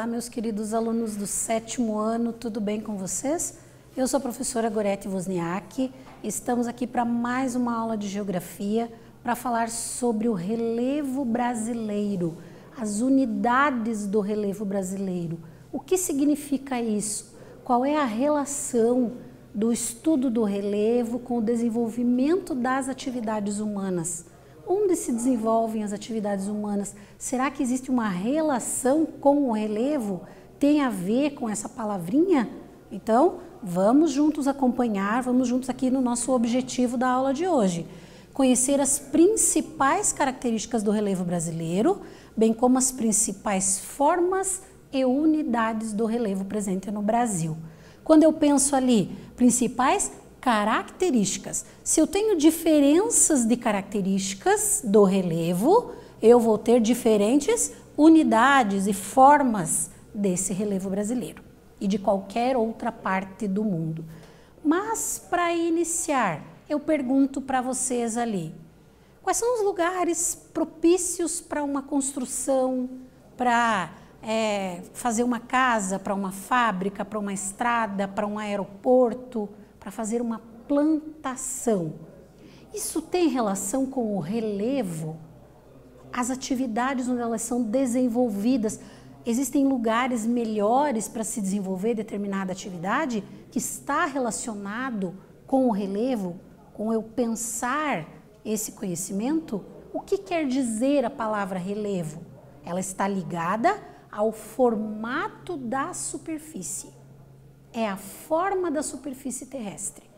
Olá, meus queridos alunos do 7º ano, tudo bem com vocês? Eu sou a professora Gorete Wozniak, estamos aqui para mais uma aula de Geografia para falar sobre o relevo brasileiro, as unidades do relevo brasileiro. O que significa isso? Qual é a relação do estudo do relevo com o desenvolvimento das atividades humanas? Onde se desenvolvem as atividades humanas? Será que existe uma relação com o relevo? Tem a ver com essa palavrinha? Então, vamos juntos acompanhar, vamos juntos aqui no nosso objetivo da aula de hoje. Conhecer as principais características do relevo brasileiro, bem como as principais formas e unidades do relevo presente no Brasil. Quando eu penso ali, principais características. Se eu tenho diferenças de características do relevo, eu vou ter diferentes unidades e formas desse relevo brasileiro e de qualquer outra parte do mundo. Mas para iniciar, eu pergunto para vocês ali, quais são os lugares propícios para uma construção, para fazer uma casa, para uma fábrica, para uma estrada, para um aeroporto, para fazer uma plantação? Isso tem relação com o relevo? As atividades onde elas são desenvolvidas, existem lugares melhores para se desenvolver determinada atividade que está relacionado com o relevo, com eu pensar esse conhecimento? O que quer dizer a palavra relevo? Ela está ligada ao formato da superfície. É a forma da superfície terrestre.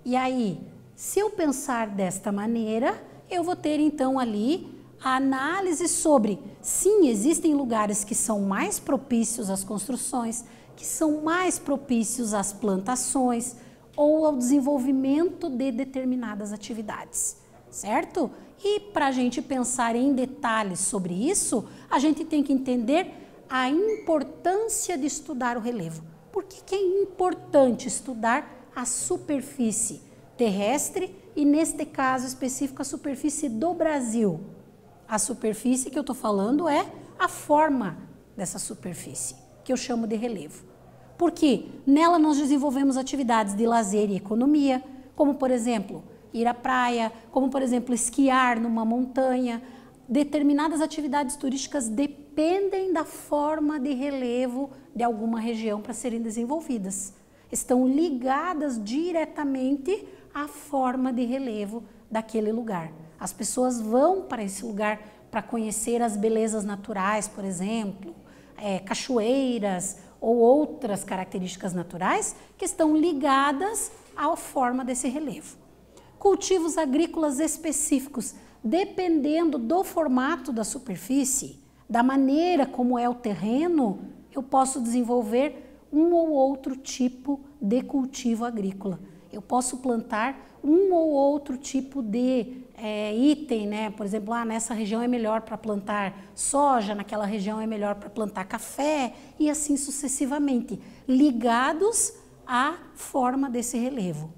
E aí, se eu pensar desta maneira, eu vou ter então ali a análise sobre, sim, existem lugares que são mais propícios às construções, que são mais propícios às plantações ou ao desenvolvimento de determinadas atividades, certo? E para a gente pensar em detalhes sobre isso, a gente tem que entender a importância de estudar o relevo. Por que é importante estudar a superfície terrestre e, neste caso específico, a superfície do Brasil? A superfície que eu estou falando é a forma dessa superfície, que eu chamo de relevo. Porque nela nós desenvolvemos atividades de lazer e economia, como, por exemplo, ir à praia, como, por exemplo, esquiar numa montanha. Determinadas atividades turísticas dependem da forma de relevo de alguma região para serem desenvolvidas. Estão ligadas diretamente à forma de relevo daquele lugar. As pessoas vão para esse lugar para conhecer as belezas naturais, por exemplo, cachoeiras ou outras características naturais que estão ligadas à forma desse relevo. Cultivos agrícolas específicos, dependendo do formato da superfície, da maneira como é o terreno, eu posso desenvolver um ou outro tipo de cultivo agrícola. Eu posso plantar um ou outro tipo de item, né? Por exemplo, nessa região é melhor para plantar soja, naquela região é melhor para plantar café e assim sucessivamente, ligados à forma desse relevo.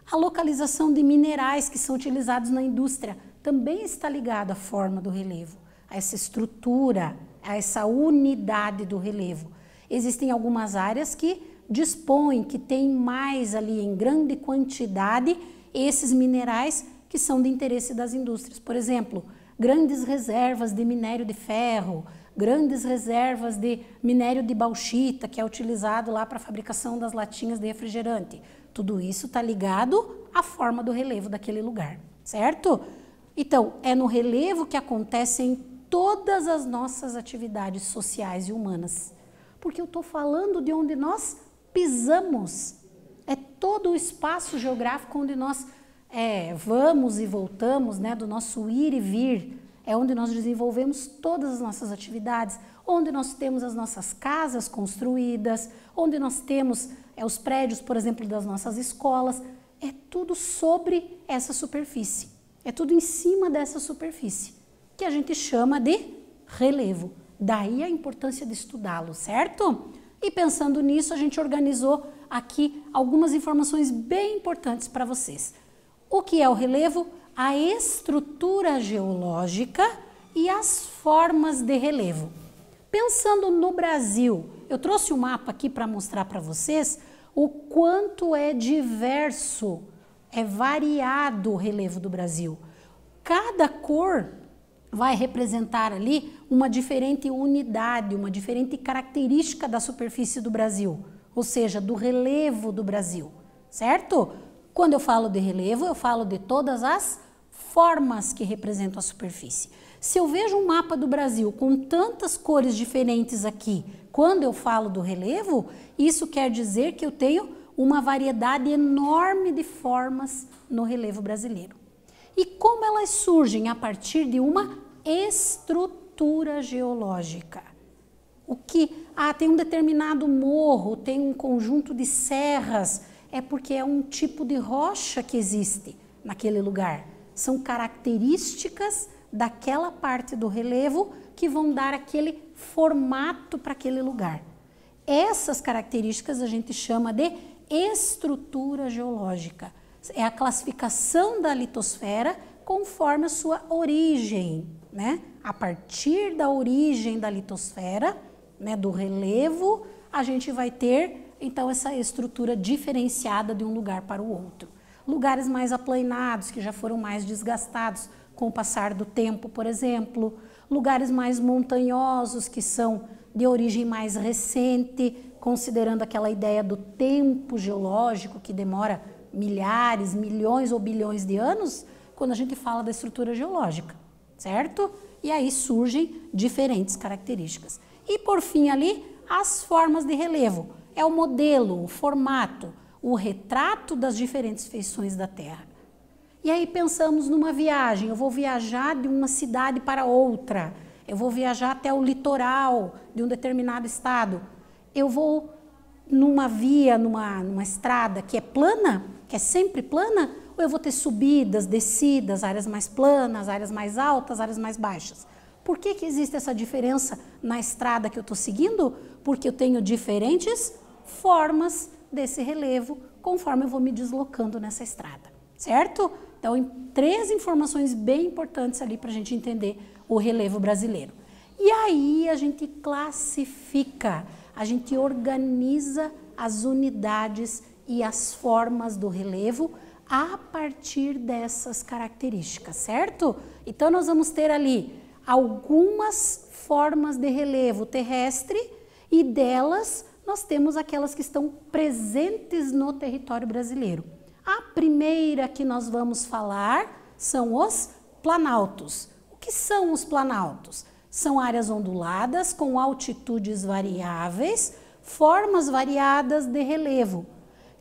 A localização de minerais que são utilizados na indústria também está ligado à forma do relevo, a essa estrutura, a essa unidade do relevo. Existem algumas áreas que dispõem, que têm mais ali em grande quantidade esses minerais que são de interesse das indústrias. Por exemplo, grandes reservas de minério de ferro, grandes reservas de minério de bauxita, que é utilizado lá para a fabricação das latinhas de refrigerante. Tudo isso está ligado à forma do relevo daquele lugar, certo? Então, é no relevo que acontecem todas as nossas atividades sociais e humanas. Porque eu estou falando de onde nós pisamos. É todo o espaço geográfico onde nós vamos e voltamos, né, do nosso ir e vir. É onde nós desenvolvemos todas as nossas atividades, onde nós temos as nossas casas construídas, onde nós temos os prédios, por exemplo, das nossas escolas. É tudo sobre essa superfície. É tudo em cima dessa superfície, que a gente chama de relevo. Daí a importância de estudá-lo, certo? E pensando nisso, a gente organizou aqui algumas informações bem importantes para vocês. O que é o relevo? A estrutura geológica e as formas de relevo. Pensando no Brasil, eu trouxe um mapa aqui para mostrar para vocês o quanto é diverso, é variado o relevo do Brasil. Cada cor vai representar ali uma diferente unidade, uma diferente característica da superfície do Brasil, ou seja, do relevo do Brasil, certo? Quando eu falo de relevo, eu falo de todas as formas que representam a superfície. Se eu vejo um mapa do Brasil com tantas cores diferentes aqui, quando eu falo do relevo, isso quer dizer que eu tenho uma variedade enorme de formas no relevo brasileiro. E como elas surgem? A partir de uma estrutura geológica. O que? Tem um determinado morro, tem um conjunto de serras, é porque é um tipo de rocha que existe naquele lugar. São características daquela parte do relevo que vão dar aquele formato para aquele lugar. Essas características a gente chama de estrutura geológica. É a classificação da litosfera conforme a sua origem, né? A partir da origem da litosfera, né, do relevo, a gente vai ter então essa estrutura diferenciada de um lugar para o outro. Lugares mais aplainados, que já foram mais desgastados com o passar do tempo, por exemplo. Lugares mais montanhosos, que são de origem mais recente, considerando aquela ideia do tempo geológico, que demora milhares, milhões ou bilhões de anos, quando a gente fala da estrutura geológica, certo? E aí surgem diferentes características. E por fim ali, as formas de relevo. É o modelo, o formato, o retrato das diferentes feições da Terra. E aí pensamos numa viagem, eu vou viajar de uma cidade para outra, eu vou viajar até o litoral de um determinado estado, eu vou numa via, numa estrada que é plana, que é sempre plana, ou eu vou ter subidas, descidas, áreas mais planas, áreas mais altas, áreas mais baixas? Por que que existe essa diferença na estrada que eu estou seguindo? Porque eu tenho diferentes formas desse relevo conforme eu vou me deslocando nessa estrada, certo? Então, 3 informações bem importantes ali para a gente entender o relevo brasileiro. E aí a gente classifica, a gente organiza as unidades e as formas do relevo a partir dessas características, certo? Então, nós vamos ter ali algumas formas de relevo terrestre e delas nós temos aquelas que estão presentes no território brasileiro. A primeira que nós vamos falar são os planaltos. O que são os planaltos? São áreas onduladas com altitudes variáveis, formas variadas de relevo.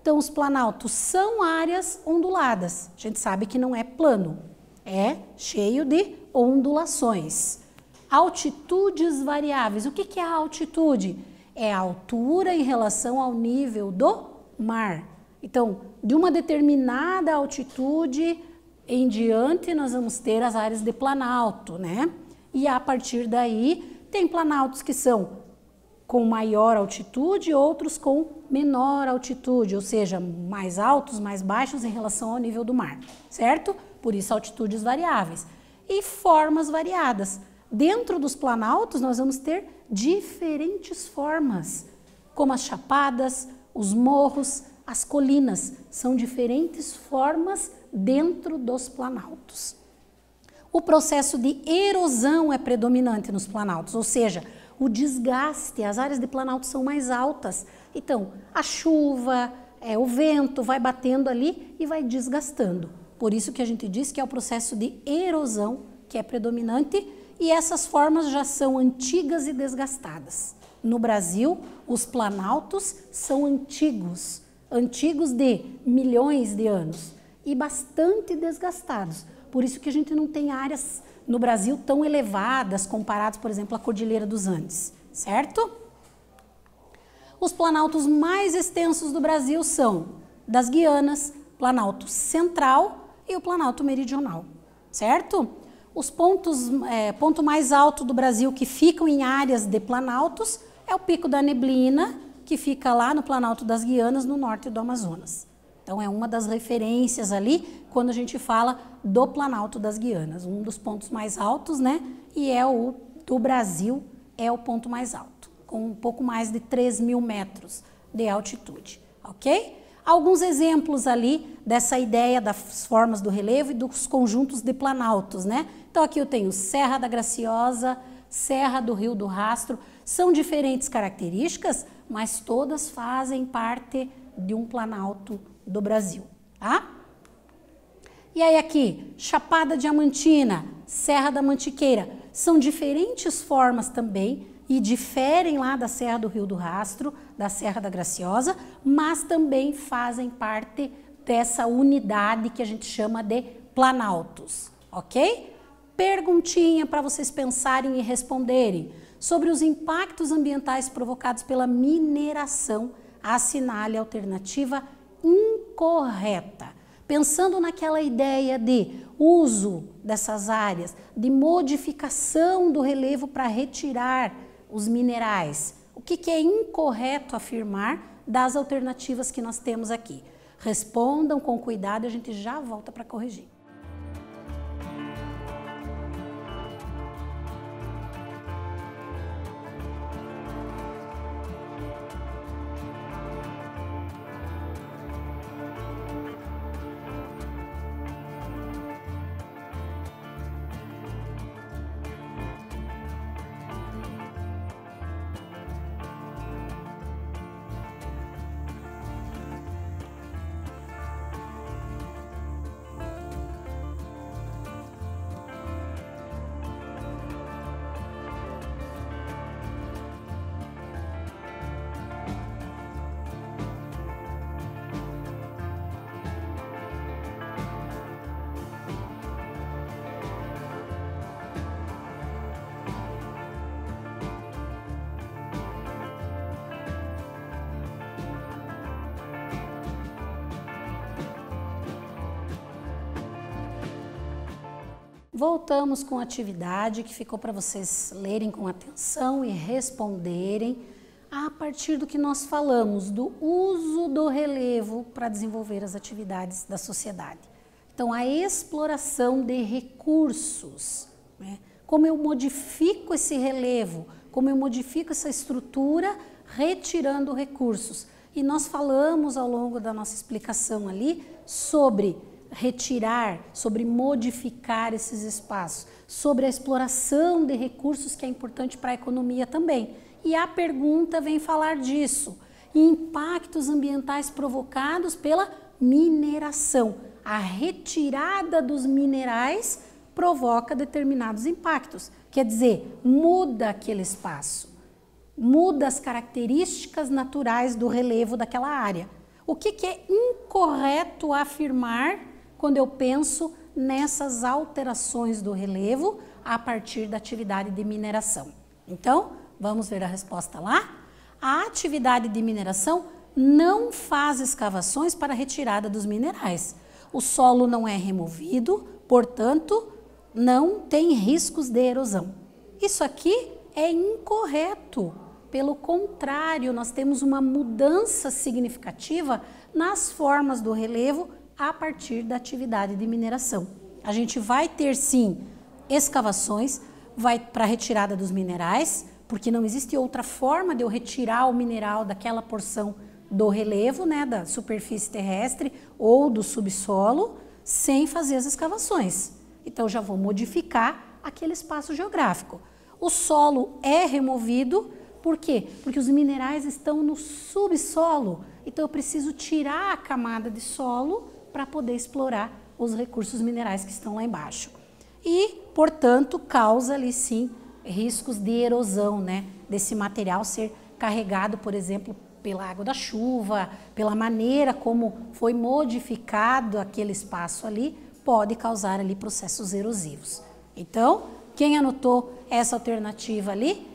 Então, os planaltos são áreas onduladas. A gente sabe que não é plano, é cheio de ondulações. Altitudes variáveis. O que é a altitude? É a altura em relação ao nível do mar. Então, de uma determinada altitude em diante, nós vamos ter as áreas de planalto, né? E a partir daí, tem planaltos que são com maior altitude, outros com menor altitude, ou seja, mais altos, mais baixos em relação ao nível do mar, certo? Por isso, altitudes variáveis. E formas variadas. Dentro dos planaltos, nós vamos ter diferentes formas, como as chapadas, os morros, as colinas. São diferentes formas dentro dos planaltos. O processo de erosão é predominante nos planaltos, ou seja, o desgaste, as áreas de planalto são mais altas. Então, a chuva, o vento vai batendo ali e vai desgastando. Por isso que a gente diz que é o processo de erosão que é predominante e essas formas já são antigas e desgastadas. No Brasil, os planaltos são antigos, antigos de milhões de anos e bastante desgastados. Por isso que a gente não tem áreas no Brasil tão elevadas comparadas, por exemplo, à Cordilheira dos Andes, certo? Os planaltos mais extensos do Brasil são das Guianas, Planalto Central e o Planalto Meridional, certo? Os ponto mais alto do Brasil que ficam em áreas de planaltos é o Pico da Neblina, que fica lá no Planalto das Guianas, no norte do Amazonas. Então, é uma das referências ali quando a gente fala do Planalto das Guianas, um dos pontos mais altos, né? E é o do Brasil é o ponto mais alto, com um pouco mais de 3.000 metros de altitude, ok? Alguns exemplos ali dessa ideia das formas do relevo e dos conjuntos de planaltos, né? Então aqui eu tenho Serra da Graciosa, Serra do Rio do Rastro, são diferentes características, mas todas fazem parte de um planalto do Brasil, tá? E aí aqui, Chapada Diamantina, Serra da Mantiqueira, são diferentes formas também e diferem lá da Serra do Rio do Rastro, da Serra da Graciosa, mas também fazem parte dessa unidade que a gente chama de planaltos, ok? Perguntinha para vocês pensarem e responderem. Sobre os impactos ambientais provocados pela mineração, assinale a alternativa incorreta. Pensando naquela ideia de uso dessas áreas, de modificação do relevo para retirar os minerais. O que é incorreto afirmar das alternativas que nós temos aqui? Respondam com cuidado e a gente já volta para corrigir. Voltamos com a atividade que ficou para vocês lerem com atenção e responderem a partir do que nós falamos, do uso do relevo para desenvolver as atividades da sociedade. Então, a exploração de recursos, né? Como eu modifico esse relevo, como eu modifico essa estrutura, retirando recursos. E nós falamos ao longo da nossa explicação ali sobre retirar, sobre modificar esses espaços, sobre a exploração de recursos que é importante para a economia também. E a pergunta vem falar disso, impactos ambientais provocados pela mineração. A retirada dos minerais provoca determinados impactos, quer dizer, muda aquele espaço, muda as características naturais do relevo daquela área. O que é incorreto afirmar quando eu penso nessas alterações do relevo a partir da atividade de mineração? Então, vamos ver a resposta lá. A atividade de mineração não faz escavações para a retirada dos minerais. O solo não é removido, portanto, não tem riscos de erosão. Isso aqui é incorreto. Pelo contrário, nós temos uma mudança significativa nas formas do relevo a partir da atividade de mineração. A gente vai ter, sim, escavações, vai para a retirada dos minerais, porque não existe outra forma de eu retirar o mineral daquela porção do relevo, né, da superfície terrestre ou do subsolo, sem fazer as escavações. Então, já vou modificar aquele espaço geográfico. O solo é removido, por quê? Porque os minerais estão no subsolo, então eu preciso tirar a camada de solo para poder explorar os recursos minerais que estão lá embaixo. E, portanto, causa ali sim riscos de erosão, né, desse material ser carregado, por exemplo, pela água da chuva, pela maneira como foi modificado aquele espaço ali, pode causar ali processos erosivos. Então, quem anotou essa alternativa ali,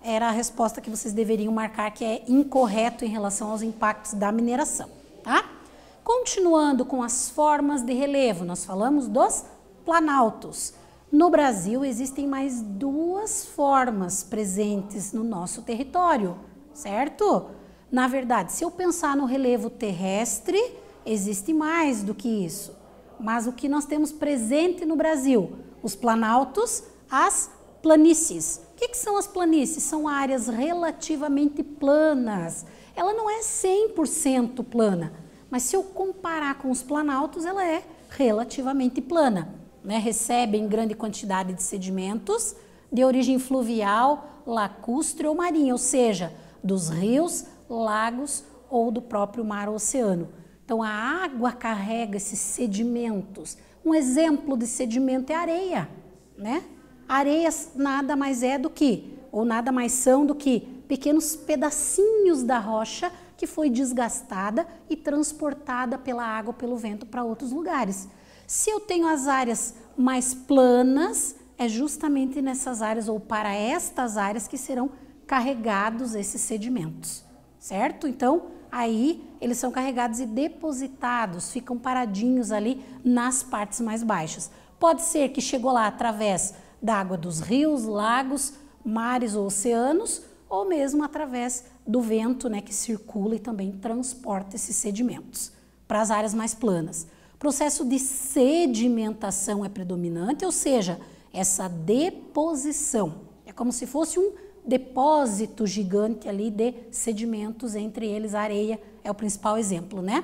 era a resposta que vocês deveriam marcar, que é incorreto em relação aos impactos da mineração, tá? Continuando com as formas de relevo, nós falamos dos planaltos. No Brasil existem mais duas formas presentes no nosso território, certo? Na verdade, se eu pensar no relevo terrestre, existe mais do que isso. Mas o que nós temos presente no Brasil? Os planaltos, as planícies. que são as planícies? São áreas relativamente planas. Ela não é 100% plana, mas se eu comparar com os planaltos, ela é relativamente plana, né? Recebem grande quantidade de sedimentos de origem fluvial, lacustre ou marinha, ou seja, dos rios, lagos ou do próprio mar ou oceano. Então a água carrega esses sedimentos. Um exemplo de sedimento é a areia, né? Areias nada mais é do que, ou nada mais são do que pequenos pedacinhos da rocha que foi desgastada e transportada pela água, pelo vento para outros lugares. Se eu tenho as áreas mais planas, é justamente nessas áreas ou para estas áreas que serão carregados esses sedimentos, certo? Então, aí eles são carregados e depositados, ficam paradinhos ali nas partes mais baixas. Pode ser que chegou lá através da água dos rios, lagos, mares ou oceanos, ou mesmo através do vento, né, que circula e também transporta esses sedimentos para as áreas mais planas. O processo de sedimentação é predominante, ou seja, essa deposição. É como se fosse um depósito gigante ali de sedimentos, entre eles a areia é o principal exemplo, né?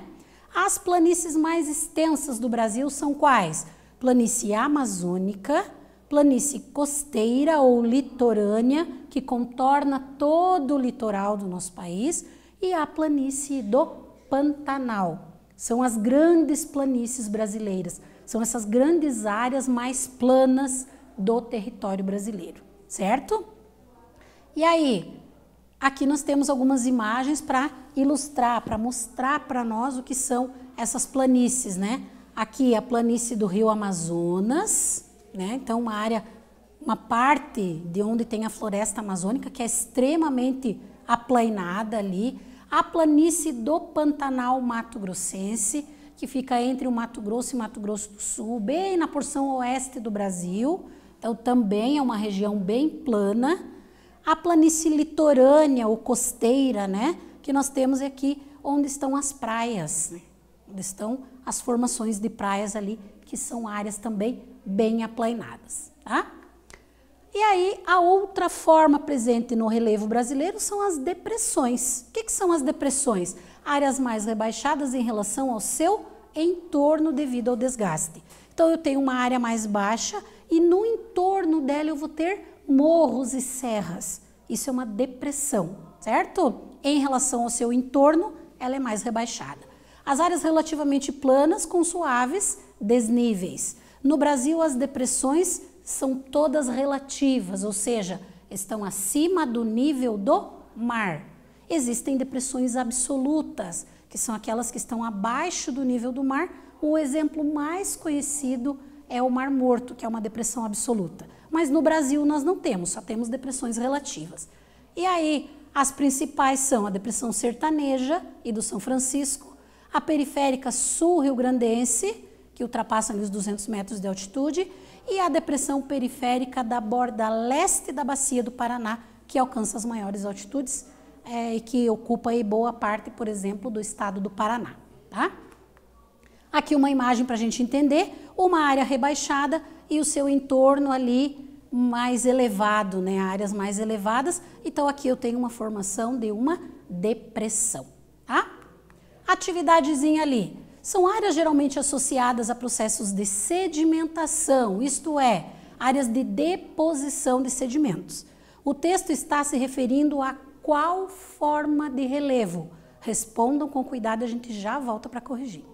As planícies mais extensas do Brasil são quais? Planície amazônica, planície costeira ou litorânea, que contorna todo o litoral do nosso país, e a planície do Pantanal. São as grandes planícies brasileiras, são essas grandes áreas mais planas do território brasileiro, certo? E aí, aqui nós temos algumas imagens para ilustrar, para mostrar para nós o que são essas planícies, né? Aqui a planície do Rio Amazonas, né? Então uma parte de onde tem a floresta amazônica que é extremamente aplainada ali. A planície do Pantanal Mato Grossense, que fica entre o Mato Grosso e Mato Grosso do Sul, bem na porção oeste do Brasil. Então também é uma região bem plana. A planície litorânea ou costeira, né? Que nós temos aqui onde estão as praias, né? Onde estão as formações de praias ali, que são áreas também bem aplainadas, tá? E aí, a outra forma presente no relevo brasileiro são as depressões. O que são as depressões? Áreas mais rebaixadas em relação ao seu entorno devido ao desgaste. Então, eu tenho uma área mais baixa e no entorno dela eu vou ter morros e serras. Isso é uma depressão, certo? Em relação ao seu entorno, ela é mais rebaixada. As áreas relativamente planas com suaves desníveis. No Brasil, as depressões são todas relativas, ou seja, estão acima do nível do mar. Existem depressões absolutas, que são aquelas que estão abaixo do nível do mar. O exemplo mais conhecido é o Mar Morto, que é uma depressão absoluta. Mas no Brasil nós não temos, só temos depressões relativas. E aí, as principais são a depressão sertaneja e do São Francisco, a periférica sul-rio-grandense, que ultrapassa os 200 metros de altitude, e a depressão periférica da borda leste da bacia do Paraná, que alcança as maiores altitudes e que ocupa aí boa parte, por exemplo, do estado do Paraná, tá? Aqui uma imagem para a gente entender, uma área rebaixada e o seu entorno ali mais elevado, né? Áreas mais elevadas. Então aqui eu tenho uma formação de uma depressão, tá? Atividadezinha ali. São áreas geralmente associadas a processos de sedimentação, isto é, áreas de deposição de sedimentos. O texto está se referindo a qual forma de relevo? Respondam com cuidado, a gente já volta para corrigir.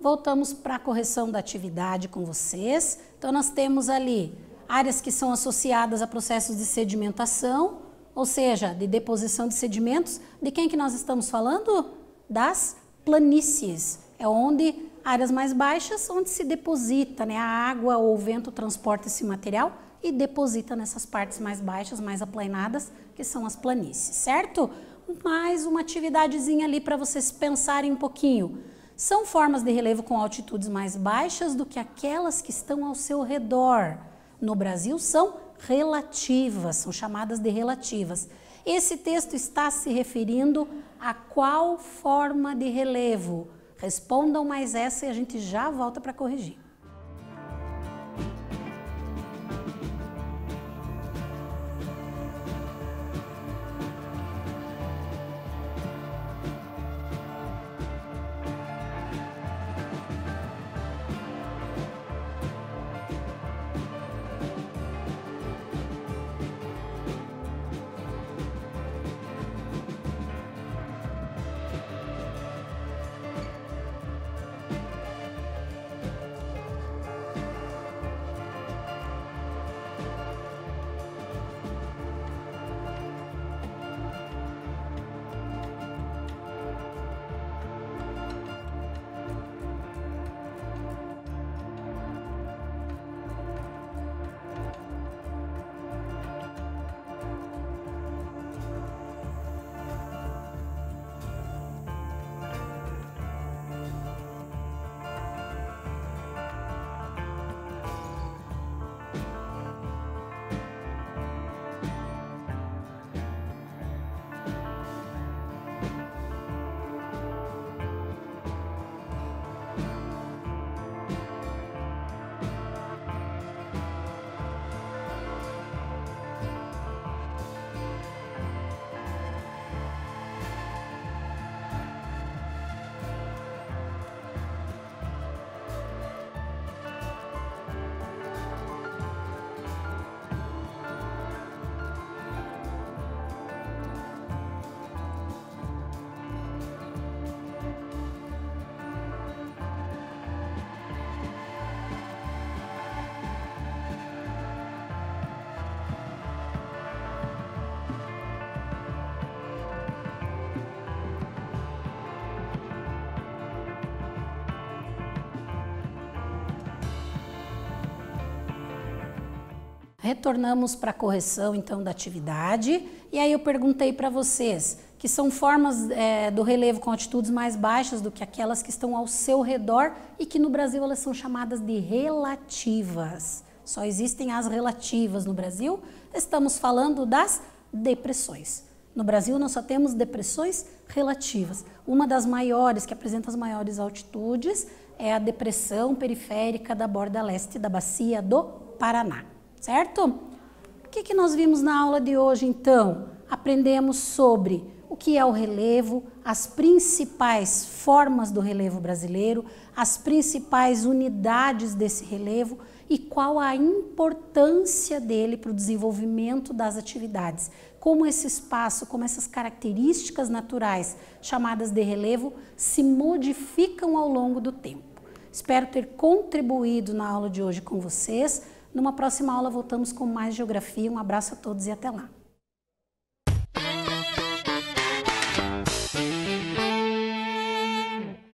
Voltamos para a correção da atividade com vocês. Então, nós temos ali áreas que são associadas a processos de sedimentação, ou seja, de deposição de sedimentos. De quem que nós estamos falando? Das planícies. É onde áreas mais baixas, onde se deposita, né? A água ou o vento transporta esse material e deposita nessas partes mais baixas, mais aplainadas, que são as planícies, certo? Mais uma atividadezinha ali para vocês pensarem um pouquinho. São formas de relevo com altitudes mais baixas do que aquelas que estão ao seu redor. No Brasil são relativas, são chamadas de relativas. Esse texto está se referindo a qual forma de relevo? Respondam mais essa e a gente já volta para corrigir. Retornamos para a correção, então, da atividade. E aí eu perguntei para vocês que são formas do relevo com altitudes mais baixas do que aquelas que estão ao seu redor e que no Brasil elas são chamadas de relativas. Só existem as relativas no Brasil. Estamos falando das depressões. No Brasil nós só temos depressões relativas. Uma das maiores, que apresenta as maiores altitudes, é a depressão periférica da borda leste da bacia do Paraná. Certo? O que nós vimos na aula de hoje, então? Aprendemos sobre o que é o relevo, as principais formas do relevo brasileiro, as principais unidades desse relevo e qual a importância dele para o desenvolvimento das atividades. Como esse espaço, como essas características naturais chamadas de relevo se modificam ao longo do tempo. Espero ter contribuído na aula de hoje com vocês. Numa próxima aula voltamos com mais geografia. Um abraço a todos e até lá.